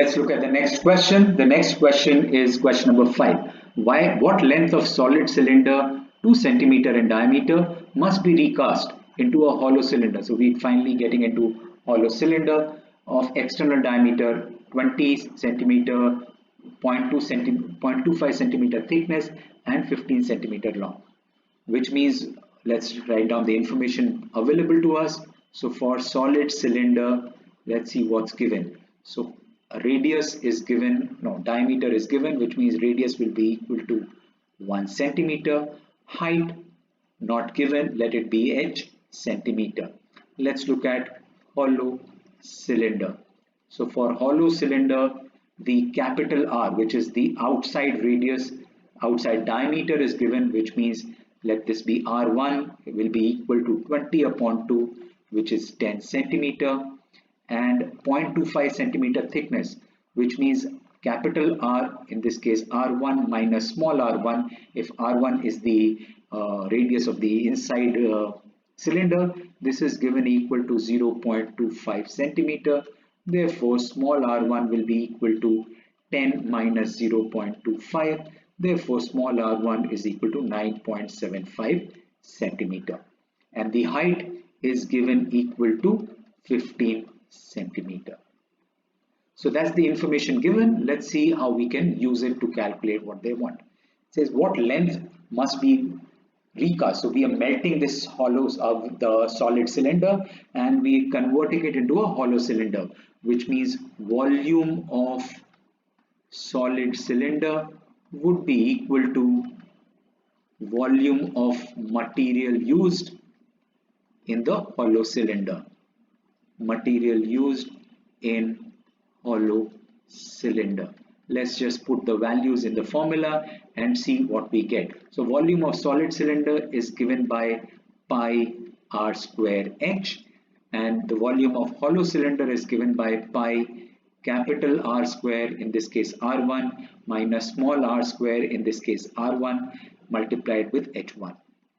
let's look at the next question. The next question is question number 5. What length of solid cylinder 2 centimeter in diameter must be recast into a hollow cylinder? So we're finally getting into hollow cylinder of external diameter 20 centimeter, 0.25 centimeter thickness and 15 centimeter long, which means let's write down the information available to us. So for solid cylinder, let's see what's given. So radius is given, no, diameter is given, which means radius will be equal to 1 centimeter. Height not given, let it be h, centimeter. Let's look at hollow cylinder. So for hollow cylinder, the capital R, which is the outside radius, outside diameter is given, which means let this be R1, it will be equal to 20 upon 2, which is 10 centimeter, and 0.25 centimeter thickness, which means capital R, in this case R1 minus small r1, if R1 is the radius of the inside cylinder, this is given equal to 0.25 centimeter. Therefore, small r1 will be equal to 10 minus 0.25. Therefore, small r1 is equal to 9.75 centimeter. And the height is given equal to 15 centimeter. So that's the information given. Let's see how we can use it to calculate what they want. It says what length must be recast. So we are melting this hollows of the solid cylinder and we are converting it into a hollow cylinder, which means volume of solid cylinder would be equal to volume of material used in the hollow cylinder. Material used in hollow cylinder. Let's just put the values in the formula and see what we get. So volume of solid cylinder is given by pi r square h, and the volume of hollow cylinder is given by pi capital R square, in this case R1, minus small r square, in this case R1, multiplied with h1.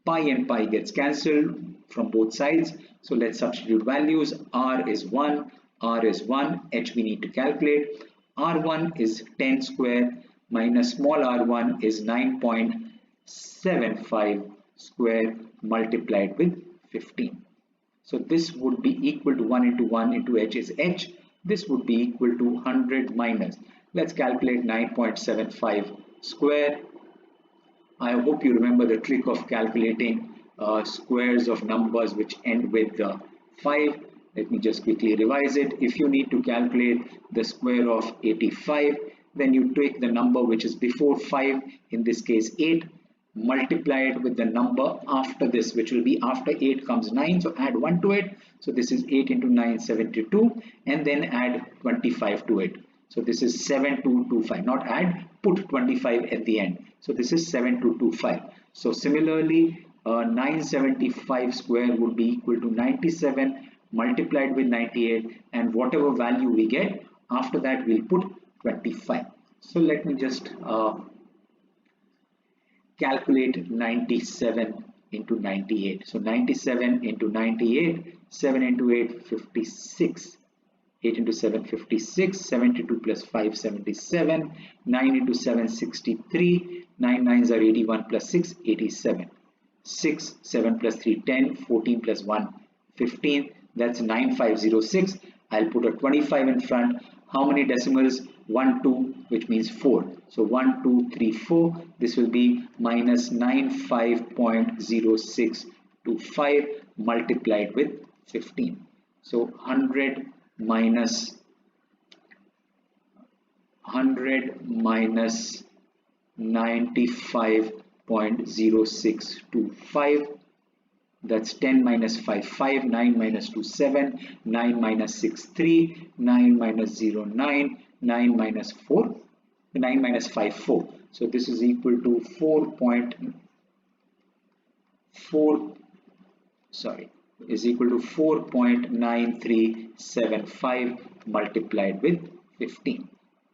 Pi and pi gets cancelled from both sides. So let's substitute values. R is 1, R is 1, H we need to calculate. R1 is 10 square minus small r1 is 9.75 square multiplied with 15. So this would be equal to 1 into 1 into H is H. This would be equal to 100 minus. Let's calculate 9.75 square. I hope you remember the trick of calculating squares of numbers which end with 5. Let me just quickly revise it. If you need to calculate the square of 85, then you take the number which is before 5, in this case 8, multiply it with the number after this, which will be after 8 comes 9, so add 1 to it. So this is 8 into 9, 72, and then add 25 to it. So this is 7225, not add, put 25 at the end. So this is 7225. So similarly, 975 square would be equal to 97 multiplied with 98, and whatever value we get, after that we'll put 25. So let me just calculate 97 into 98. So 97 into 98, 7 into 8, 56. 8 into 7, 56, 72 plus 5, 77, 9 into 7, 63, 9 nines are 81 plus 6, 87, 6, 7 plus 3, 10, 14 plus 1, 15, that's 9506. I'll put a 25 in front. How many decimals? 1, 2, which means 4. So 1, 2, 3, 4. This will be minus 95.0625 multiplied with 15. So 100 minus 95.0625, that's 10 minus 5, 5, 9 minus 2, 7, 9 minus 6, 3, 9 minus 0, 9, 9 minus 4, 9 minus 5, 4. So this is equal to 4.9375 multiplied with 15.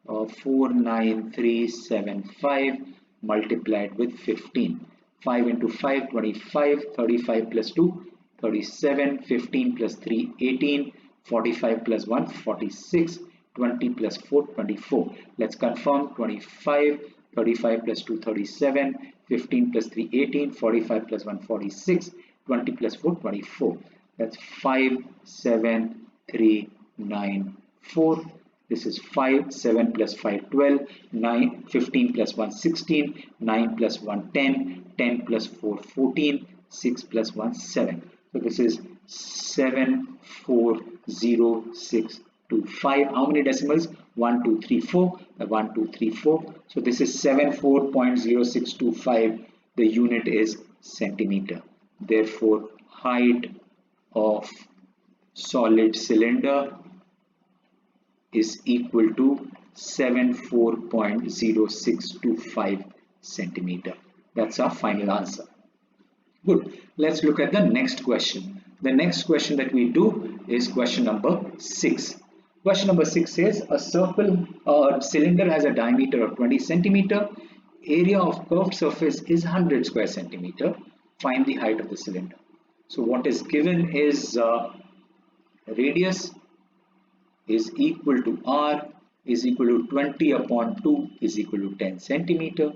49375 multiplied with 15. 5 into 5, 25, 35 plus 2, 37, 15 plus 3, 18, 45 plus 1, 46, 20 plus 4, 24. Let's confirm 25, 35 plus 2, 37, 15 plus 3, 18, 45 plus 1, 46, 20 plus 4, 24. That's 5, 7, 3, 9, 4. This is 5, 7 plus 5, 12, 9, 15 plus 1, 16, 9 plus 1, 10, 10 plus 4, 14, 6 plus 1, 7. So this is 74065. How many decimals? 1, 2, 3, 4. 1, 2, 3, 4. So this is 74.0625. The unit is centimeter. Therefore, height of solid cylinder is equal to 74.0625 centimeter. That's our final answer. Good. Let's look at the next question. The next question that we do is question number 6. Question number 6 says a cylinder has a diameter of 20 centimeter. Area of curved surface is 100 square centimeter. Find the height of the cylinder. So what is given is radius is equal to r is equal to 20 upon 2 is equal to 10 centimeter.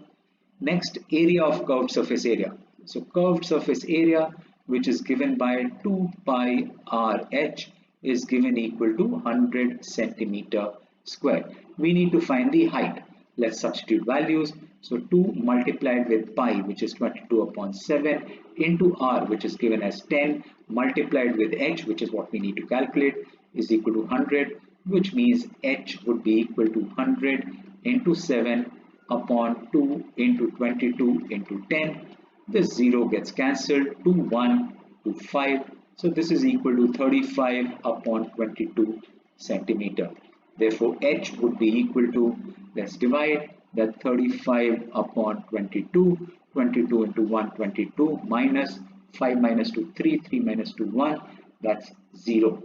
Next, area of curved surface area. So curved surface area, which is given by 2 pi RH, is given equal to 100 centimeter square. We need to find the height. Let's substitute values. So 2 multiplied with pi, which is 22 upon 7, into r, which is given as 10, multiplied with h, which is what we need to calculate, is equal to 100, which means h would be equal to 100 into 7 upon 2 into 22 into 10. This 0 gets cancelled, 2, 1, 2, 5. So this is equal to 35 upon 22 centimeter. Therefore, h would be equal to, let's divide that 35 upon 22, 22 into 1, 22, minus 5 minus 2, 3, 3 minus 2, 1, that's 0.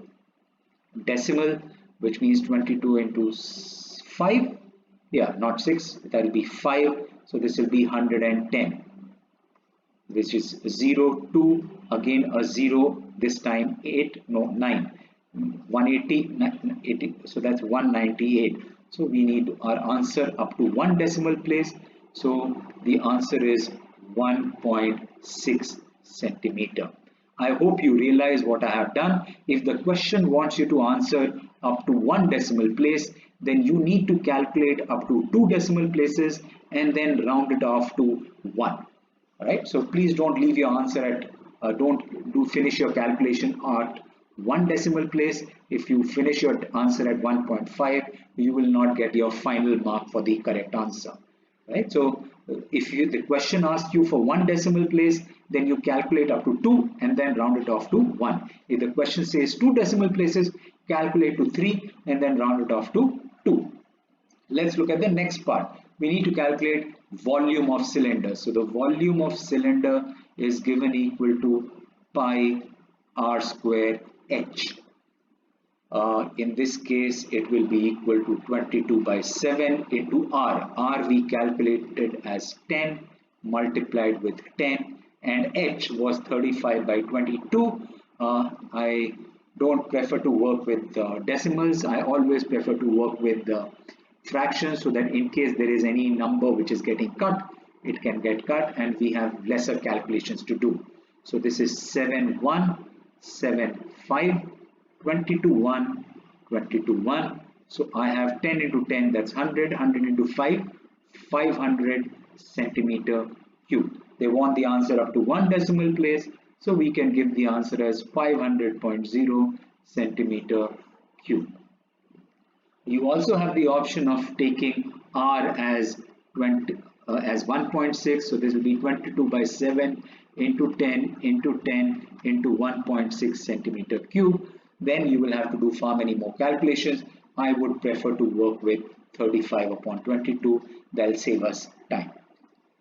Decimal, which means 22 into 5, yeah, not 6, that will be 5. So this will be 110. Which is 0, 2, again a 0, this time 8, no 9, 180, 80, so that's 198. So we need our answer up to 1 decimal place. So the answer is 1.6 centimeter. I hope you realize what I have done. If the question wants you to answer up to 1 decimal place, then you need to calculate up to 2 decimal places and then round it off to 1. Alright, so please don't leave your answer at, finish your calculation at 1 decimal place. If you finish your answer at 1.5, you will not get your final mark for the correct answer. Right, so if the question asks you for 1 decimal place, then you calculate up to 2 and then round it off to 1. If the question says 2 decimal places, calculate to 3 and then round it off to 2. Let's look at the next part. We need to calculate volume of cylinder. So the volume of cylinder is given equal to pi r square h. In this case, it will be equal to 22 by 7 into r. R we calculated as 10 multiplied with 10, and h was 35 by 22. I don't prefer to work with decimals. I always prefer to work with fractions, so that in case there is any number which is getting cut, it can get cut and we have lesser calculations to do. So this is 7, 1, 7, 5, 22, 1, 22, 1. So I have 10 into 10, that's 100, 100 into 5, 500 centimeter cube. They want the answer up to 1 decimal place, so we can give the answer as 500.0 centimeter cube. You also have the option of taking r as 1.6, so this will be 22 by 7 into 10 into 10 into 1.6 centimeter cube. Then you will have to do far many more calculations. I would prefer to work with 35 upon 22. That'll save us time.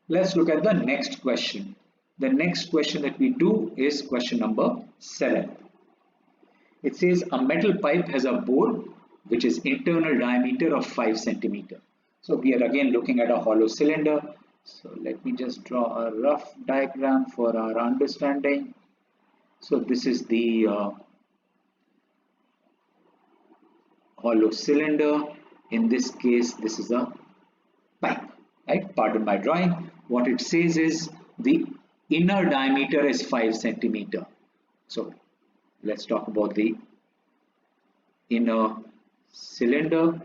Let's look at the next question. The next question that we do is question number 7. It says a metal pipe has a bore which is internal diameter of 5 centimeter. So we are again looking at a hollow cylinder. So let me just draw a rough diagram for our understanding. So this is the hollow cylinder. In this case, this is a pipe, right? Pardon my drawing. What it says is the inner diameter is 5 centimeter. So let's talk about the inner cylinder.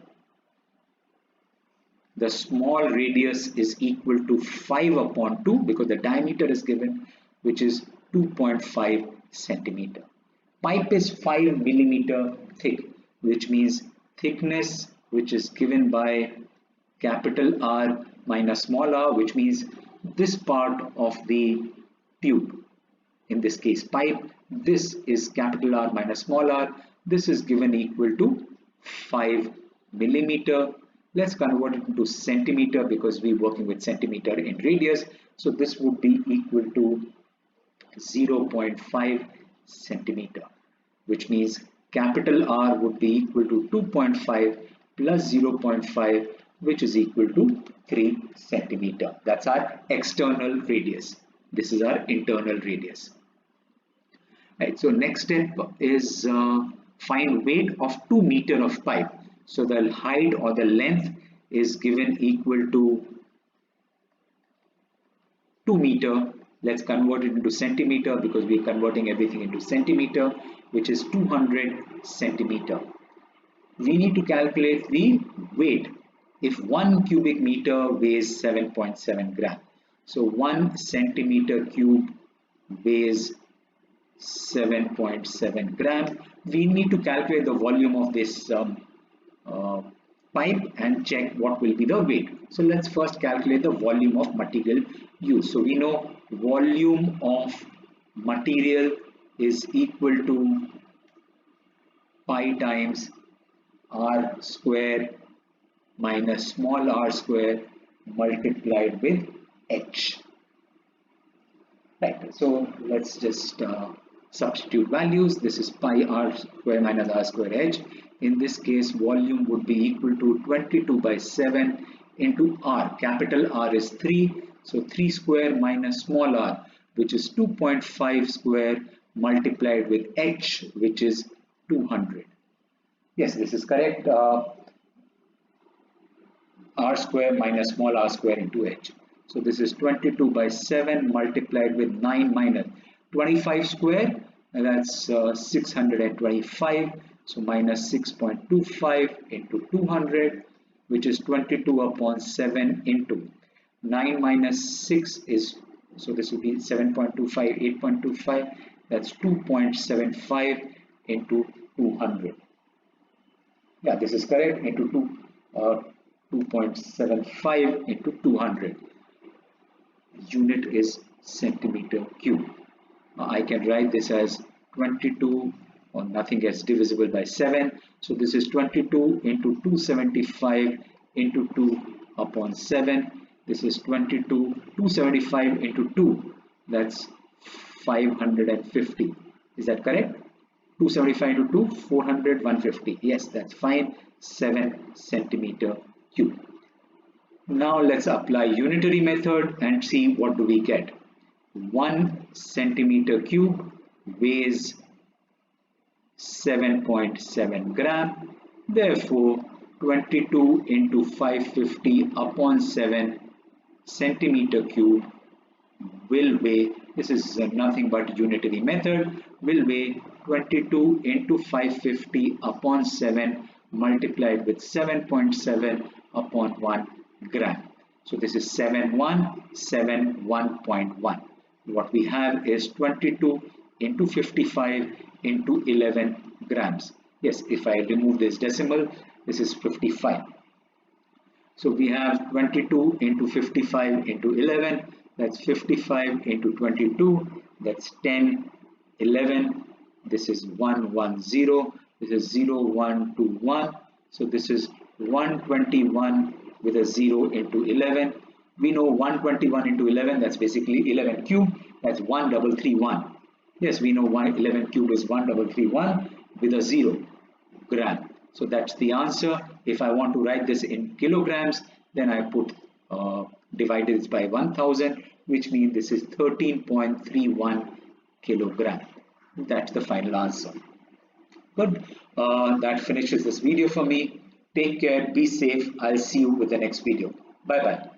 The small radius is equal to 5 upon 2 because the diameter is given, which is 2.5 centimeter. Pipe is 5 millimeter thick, which means thickness which is given by capital R minus small r, which means this part of the tube, in this case pipe, this is capital R minus small r, this is given equal to 5 millimeter. Let's convert it into centimeter because we're working with centimeter in radius. So this would be equal to 0.5 centimeter, which means capital R would be equal to 2.5 plus 0.5, which is equal to 3 centimeter. That's our external radius. This is our internal radius. Right. So next step is find weight of 2 meter of pipe. So the height or the length is given equal to 2 meter. Let's convert it into centimeter because we're converting everything into centimeter, which is 200 centimeter. We need to calculate the weight. If 1 cubic meter weighs 7.7 gram, so 1 centimeter cube weighs 7.7 gram. We need to calculate the volume of this pipe and check what will be the weight. So let's first calculate the volume of material used. So we know volume of material is equal to pi times r square minus small r square multiplied with h. Right. So let's just substitute values. This is pi r square minus r square h. In this case, volume would be equal to 22 by 7 into r. Capital R is 3. So 3 square minus small r, which is 2.5 square multiplied with h, which is 200. Yes, this is correct. R square minus small r square into h. So this is 22 by 7 multiplied with 9 minus 25 square, and that's 625. So minus 6.25 into 200, which is 22 upon 7 into 9 minus 6 is, so this will be 7.25, 8.25, that's 2.75 into 200. Yeah, this is correct, into 2.75 into 200. Unit is centimeter cube. I can write this as 22, or nothing gets divisible by 7. So this is 22 into 275 into 2 upon 7. This is 275 into 2. That's 550. Is that correct? 275 into 2, 400, 150. Yes, that's fine. 7 centimeter cube. Now let's apply unitary method and see what do we get. 1 centimeter cube weighs 7.7 gram. Therefore, 22 into 550 upon 7 centimeter cube will weigh, this is nothing but unitary method, will weigh 22 into 550 upon 7 multiplied with 7.7 upon 1 gram. So this is 7171.1. What we have is 22 into 55 into 11 grams. Yes, if I remove this decimal, this is 55. So we have 22 into 55 into 11, that's 55 into 22, that's 10, 11, this is 110, this is 0121, so this is 121 with a 0 into 11. We know 121 into 11, that's basically 11 cube, that's 1331. Yes, we know 11 cube is 1331 with a 0 gram. So that's the answer. If I want to write this in kilograms, then I put divided this by 1000, which means this is 13.31 kilogram. That's the final answer. Good. That finishes this video for me. Take care, be safe. I'll see you with the next video. Bye bye.